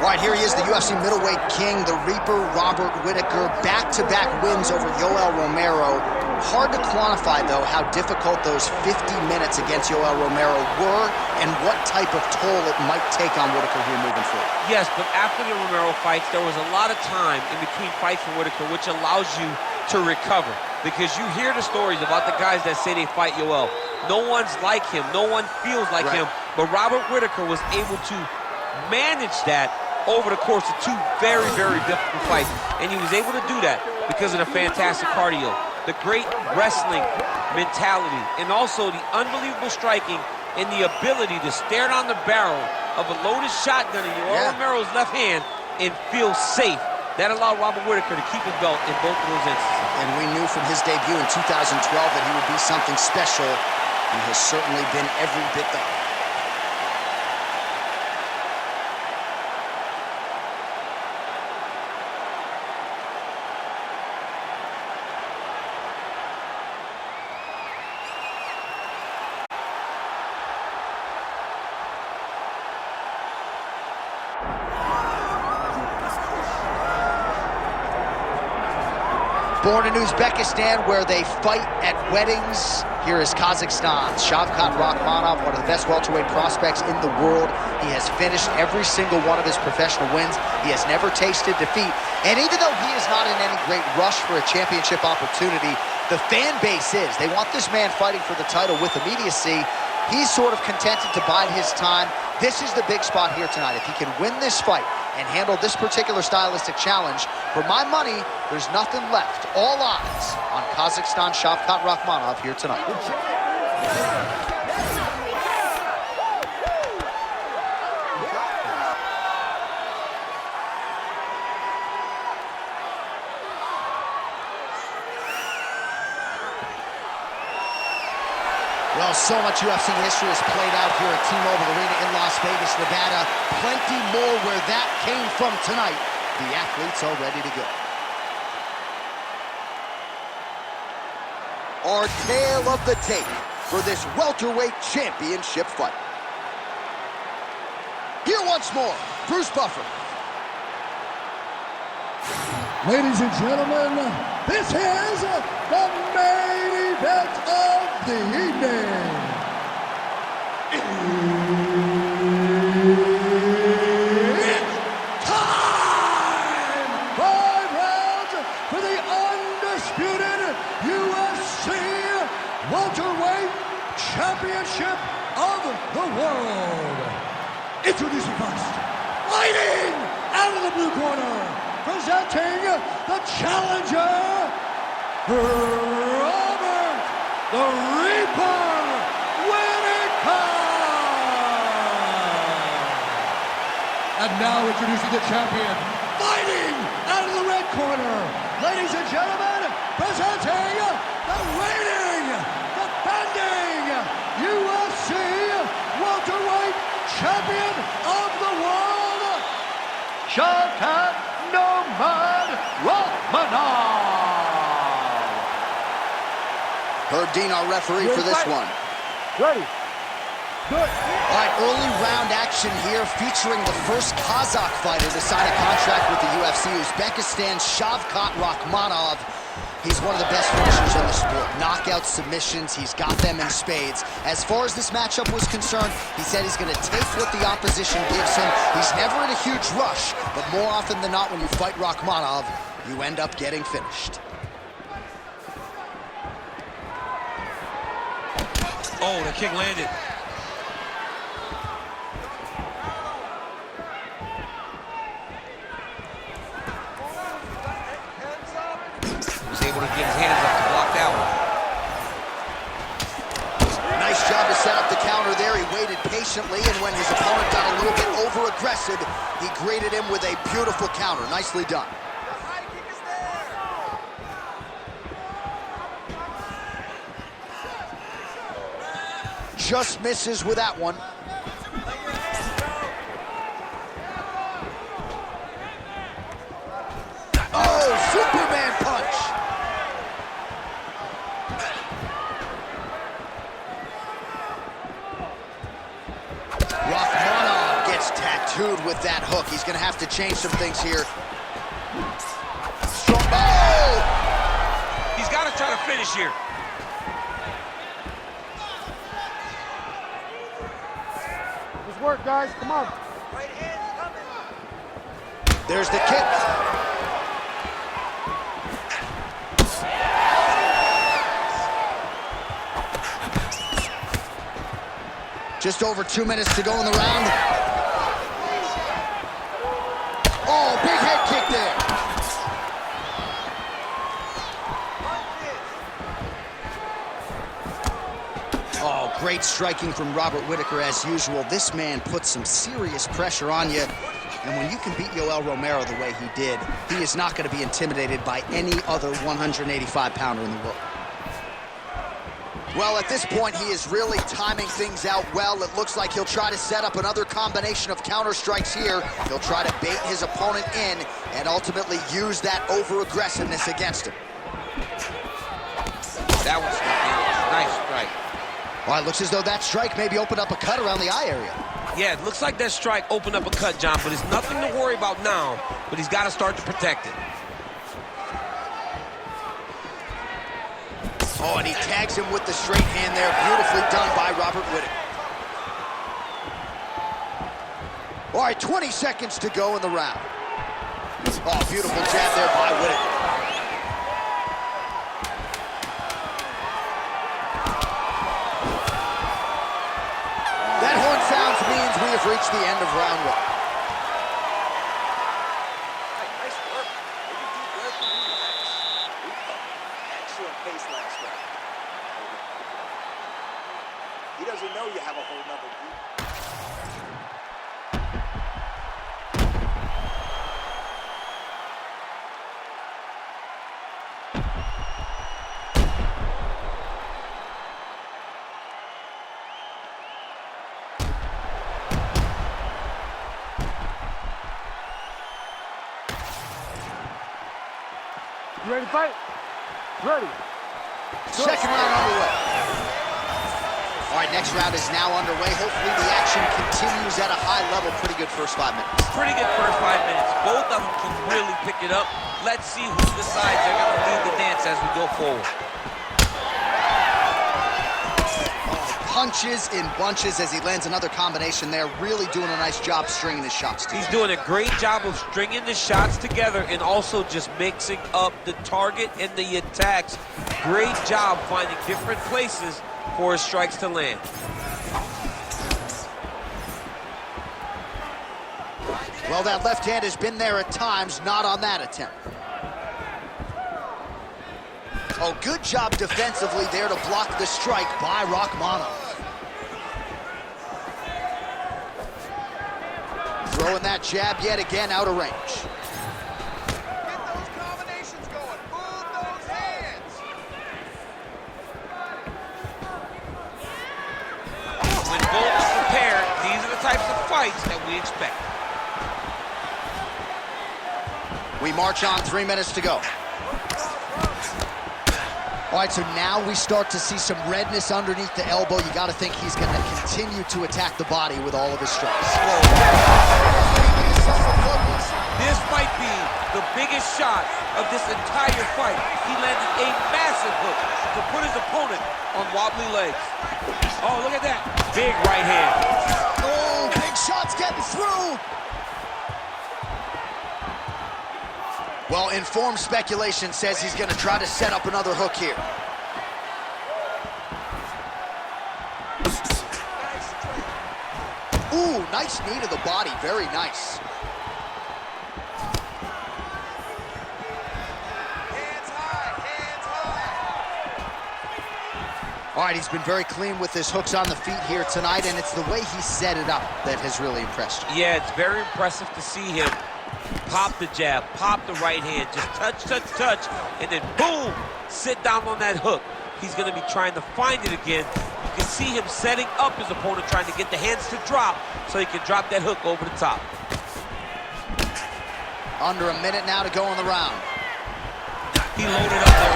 All right, here he is, the UFC middleweight king, the Reaper, Robert Whittaker. Back-to-back wins over Yoel Romero. Hard to quantify, though, how difficult those 50 minutes against Yoel Romero were and what type of toll it might take on Whittaker here moving forward. Yes, but after the Romero fights, there was a lot of time in between fights for Whittaker, which allows you to recover. Because you hear the stories about the guys that say they fight Yoel. No one's like him. No one feels like him. But Robert Whittaker was able to manage that over the course of two very, very difficult fights. And he was able to do that because of the fantastic cardio, the great wrestling mentality, and also the unbelievable striking and the ability to stare down the barrel of a loaded shotgun in Yoel Romero's left hand and feel safe. That allowed Robert Whittaker to keep his belt in both of those instances. And we knew from his debut in 2012 that he would be something special. He has certainly been every bit that. Born in Uzbekistan, where they fight at weddings, here is Kazakhstan's Shavkat Rakhmonov, one of the best welterweight prospects in the world. He has finished every single one of his professional wins. He has never tasted defeat. And even though he is not in any great rush for a championship opportunity, the fan base is. They want this man fighting for the title with immediacy. He's sort of contented to bide his time. This is the big spot here tonight. If he can win this fight and handle this particular stylistic challenge, for my money, there's nothing left. All eyes on Kazakhstan Shavkat Rakhmonov here tonight. Well, so much UFC history has played out here at T-Mobile Arena in Las Vegas, Nevada. Plenty more where that came from tonight. The athletes are ready to go. Our tale of the tape for this welterweight championship fight. Here once more, Bruce Buffer. Ladies and gentlemen, this is the main event of the evening. It's time! 5 rounds for the undisputed UFC welterweight championship of the world. Introducing first, fighting out of the blue corner, presenting the challenger, Robert the Reaper Whittaker. And now introducing the champion, fighting out of the red corner, ladies and gentlemen, presenting the reigning, defending UFC welterweight champion of the world, Shavkat Rakhmonov. Herb Dean, our referee for this one. Ready. Good. All right, early round action here featuring the first Kazakh fighter to sign a contract with the UFC, Uzbekistan's Shavkat Rakhmonov. He's one of the best finishers in the sport. Knockout submissions, he's got them in spades. As far as this matchup was concerned, he said he's going to take what the opposition gives him. He's never in a huge rush, but more often than not, when you fight Rakhmonov, you end up getting finished. Oh, the kick landed. He was able to get his hands up to block that one. Nice job to set up the counter there. He waited patiently, and when his opponent got a little bit over-aggressive, he greeted him with a beautiful counter. Nicely done. Just misses with that one. Oh, Superman punch. Rakhmonov gets tattooed with that hook. He's gonna have to change some things here. Strong, oh! He's gotta try to finish here. Let's work, guys, come on. Right hand's coming. There's the kick. Just over 2 minutes to go in the round. Oh, big head kick there. Oh, great striking from Robert Whittaker as usual. This man puts some serious pressure on you. And when you can beat Yoel Romero the way he did, he is not going to be intimidated by any other 185-pounder in the world. Well, at this point, he is really timing things out well. It looks like he'll try to set up another combination of counter strikes here. He'll try to bait his opponent in and ultimately use that over-aggressiveness against him. That was a nice strike. Well, it looks as though that strike maybe opened up a cut around the eye area. Yeah, it looks like that strike opened up a cut, John, but it's nothing to worry about now, but he's got to start to protect it. Oh, and he tags him with the straight hand there. Beautifully done by Robert Whittaker. All right, 20 seconds to go in the round. Oh, beautiful jab there by Whittaker. That horn sounds means we have reached the end of round one. Nice work. You do good to relax. Excellent pace last round. He doesn't know you have a whole nother beat. You ready to fight? Ready. Second round underway. All right, next round is now underway. Hopefully the action continues at a high level. Pretty good first 5 minutes. Pretty good first 5 minutes. Both of them can really pick it up. Let's see who decides they're going to lead the dance as we go forward. Punches in bunches as he lands another combination there. Really doing a nice job stringing his shots together. He's doing a great job of stringing the shots together and also just mixing up the target and the attacks. Great job finding different places for his strikes to land. Well, that left hand has been there at times, not on that attempt. Oh, good job defensively there to block the strike by Rakhmonov. Throwing that jab yet again out of range. Get those combinations going. Move those hands. When both are prepared, these are the types of fights that we expect. We march on, 3 minutes to go. All right, so now we start to see some redness underneath the elbow. You got to think he's going to continue to attack the body with all of his strikes. This might be the biggest shot of this entire fight. He landed a massive hook to put his opponent on wobbly legs. Oh, look at that. Big right hand. Oh, big shots getting through. Well, informed speculation says he's going to try to set up another hook here. Ooh, nice knee to the body. Very nice. Hands high. Hands high. All right, he's been very clean with his hooks on the feet here tonight, and it's the way he set it up that has really impressed you. Yeah, it's very impressive to see him pop the jab, pop the right hand, just touch, touch, touch, and then boom, sit down on that hook. He's going to be trying to find it again. You can see him setting up his opponent, trying to get the hands to drop so he can drop that hook over the top. Under a minute now to go in the round. He loaded up there.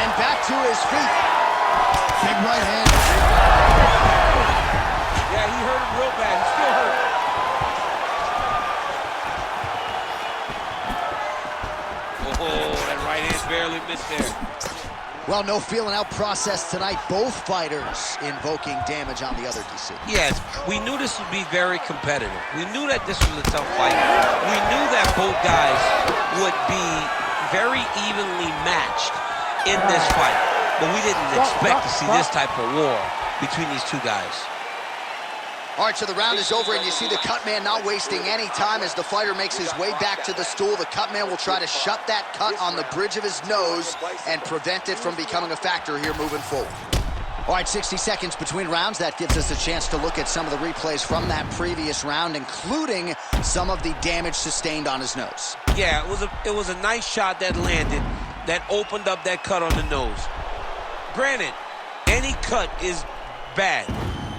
And back to his feet. Big right hand. Yeah, he hurt him real bad. He's still hurt. Oh, that right hand barely missed there. Well, no feeling out process tonight. Both fighters invoking damage on the other, DC. Yes, we knew this would be very competitive. We knew that this was a tough fight. We knew that both guys would be very evenly matched in this fight. But we didn't expect to see this type of war between these two guys. All right, so the round is over, and you see the cut man not wasting any time as the fighter makes his way back to the stool. The cut man will try to shut that cut on the bridge of his nose and prevent it from becoming a factor here moving forward. All right, 60 seconds between rounds. That gives us a chance to look at some of the replays from that previous round, including some of the damage sustained on his nose. Yeah, it was a nice shot that landed, that opened up that cut on the nose. Granted, any cut is bad,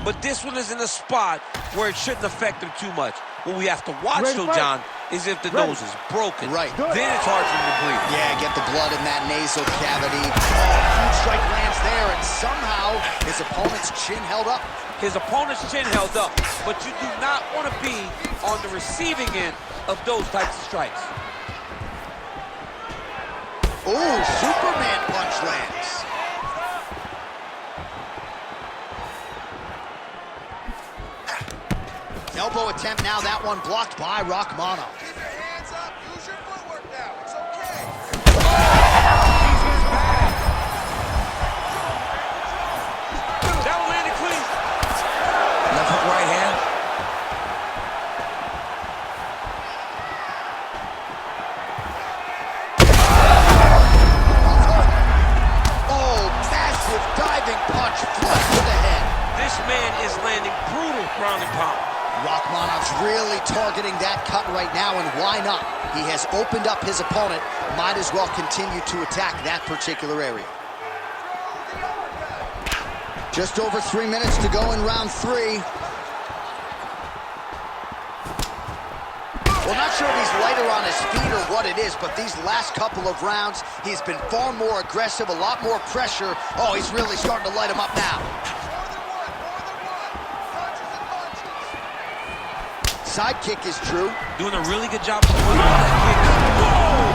but this one is in a spot where it shouldn't affect him too much. What we have to watch, though, John, is if the nose is broken. Right. Then it's hard for him to breathe. Yeah, get the blood in that nasal cavity. Oh, huge strike lands there, and somehow his opponent's chin held up. His opponent's chin held up, but you do not want to be on the receiving end of those types of strikes. Oh, Superman punch lands. Elbow attempt now, that one blocked by Rakhmonov. Keep your hands up. Use your footwork now. It's okay. That one landed clean. Left hook right hand. Oh, massive diving punch flush to the head. This man is landing brutal ground and pound. Rakhmonov's really targeting that cut right now, and why not? He has opened up his opponent. Might as well continue to attack that particular area. Just over 3 minutes to go in round 3. Well, not sure if he's lighter on his feet or what it is, but these last couple of rounds, he's been far more aggressive, a lot more pressure. Oh, he's really starting to light him up now. Side kick is true. Doing a really good job of avoiding that kick.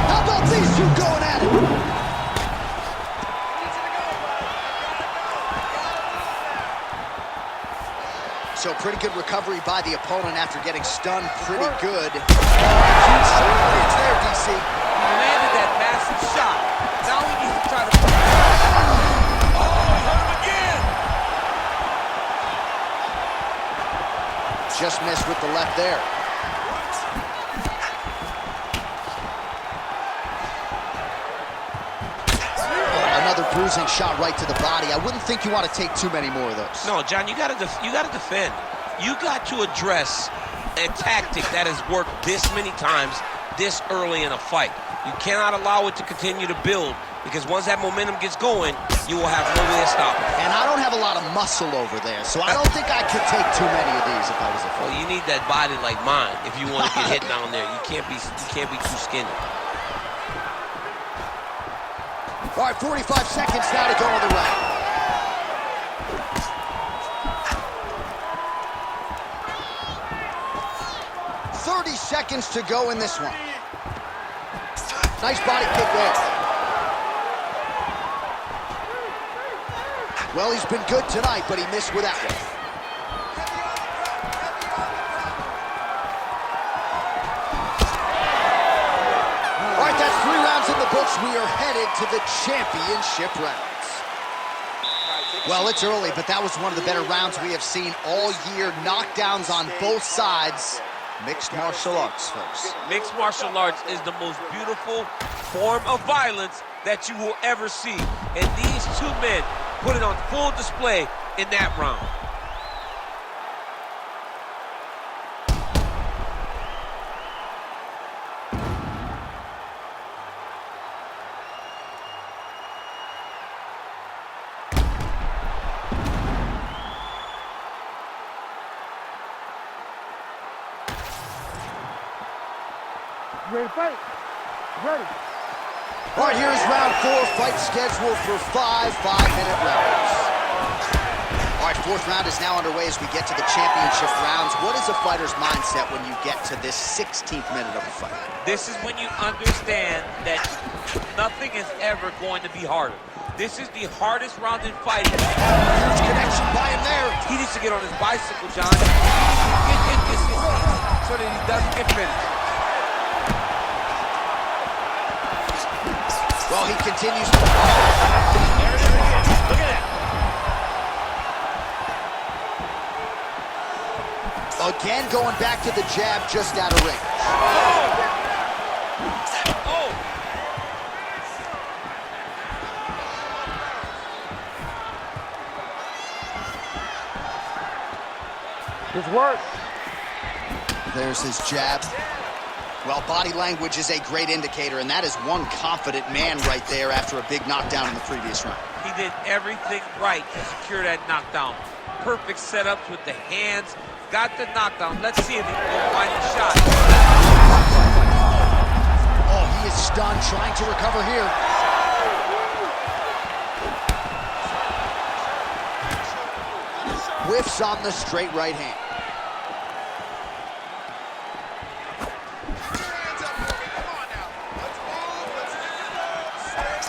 How about these two going at it? So pretty good recovery by the opponent after getting stunned pretty good. Huge shot lands there, DC. He landed that massive shot. Now he needs to try to... Oh, he hurt him again! Just missed with the left there. Another bruising shot right to the body. I wouldn't think you want to take too many more of those. No, John, you gotta defend. You got to address a tactic that has worked this many times this early in a fight. You cannot allow it to continue to build, because once that momentum gets going, you will have no way to stop it. And I don't have a lot of muscle over there, so I don't think I could take too many of these if I was a fighter. Well, you need that body like mine if you want to get hit down there. You can't be too skinny. All right, 45 seconds now to go in the round. Seconds to go in this one. Nice body kick there. Well, he's been good tonight, but he missed with that one. All right, that's 3 rounds in the books. We are headed to the championship rounds. Well, it's early, but that was one of the better rounds we have seen all year. Knockdowns on both sides. Mixed martial arts, folks. Mixed martial arts is the most beautiful form of violence that you will ever see. And these two men put it on full display in that round. Ready to fight? Ready. All right, here's round 4, fight scheduled for 5 5-minute rounds. All All right, fourth round is now underway as we get to the championship rounds. What is a fighter's mindset when you get to this 16th minute of a fight? This is when you understand that nothing is ever going to be harder. This is the hardest round in fighting. Huge connection by him there. He needs to get on his bicycle, John. Get this so that he doesn't get finished. Well, he continues to... There it is again. Look at that. Again, going back to the jab just out of range. Oh! Good work. There's his jab. Well, body language is a great indicator, and that is one confident man right there after a big knockdown in the previous round. He did everything right to secure that knockdown. Perfect setups with the hands. Got the knockdown. Let's see if he can find the shot. Oh, he is stunned, trying to recover here. Whiffs on the straight right hand.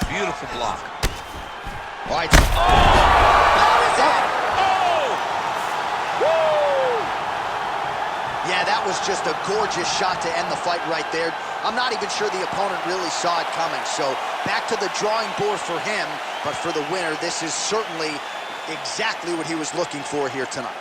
Beautiful block. All right. Yeah, that was just a gorgeous shot to end the fight right there. I'm not even sure the opponent really saw it coming. So back to the drawing board for him, but for the winner, this is certainly exactly what he was looking for here tonight.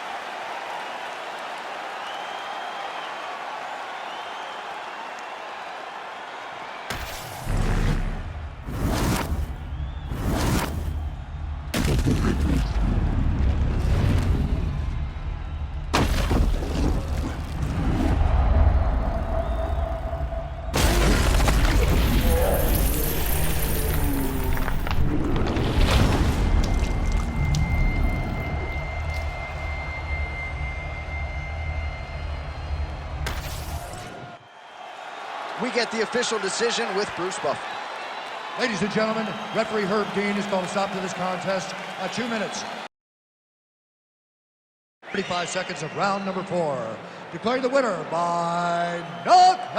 We get the official decision with Bruce Buffer. Ladies and gentlemen, referee Herb Dean has called a stop to this contest at 2 minutes. 35 seconds of round number 4. Declaring the winner by knockout.